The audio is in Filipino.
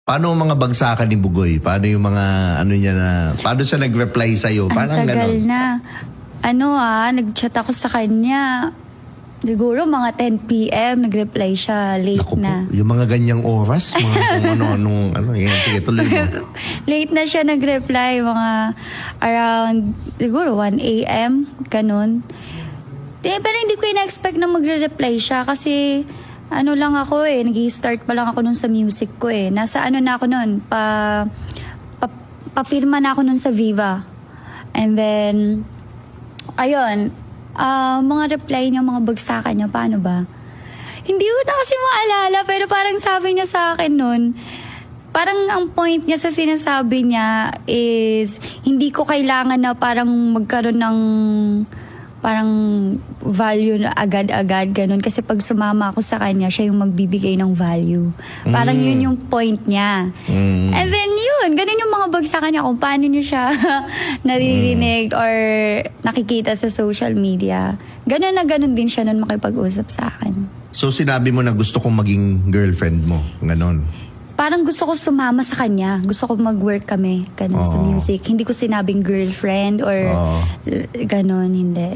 Paano ang mga bagsakan ni Bugoy? Paano yung mga ano niya na, paano siya nag-reply sa'yo? Ang Parang tagal ganon. na. Nag-chat ako sa kanya. Siguro mga 10 p.m. nag-reply siya. Late Naku po, na. yung mga ganyang oras, mga kung ano, yan, sige, tuloy mo. Late na siya nag-reply. Mga around, siguro 1 a.m. Ganun. Pero hindi ko na-expect na magre-reply siya kasi ano lang ako nag-i-start pa lang ako nun sa music ko Nasa ano na ako nun, papirma na ako nun sa Viva. And then, ayun, mga reply niya, mga bagsakan niya, paano ba? Hindi ko na kasi maalala, pero parang sabi niya sa akin nun, parang ang point niya sa sinasabi niya is, hindi ko kailangan na parang magkaroon ng parang value na agad-agad, ganun. Kasi pag sumama ako sa kanya, siya yung magbibigay ng value. Parang yun yung point niya. And then yun, ganun yung mga bagsakan niya kung paano niya siya naririnig or nakikita sa social media. Ganun na ganun din siya nun makipag-usap sa akin. So sinabi mo na gusto kong maging girlfriend mo, ganon. Parang gusto ko sumama sa kanya. Gusto ko mag-work kami ganun sa music. Hindi ko sinabing girlfriend or ganun, hindi.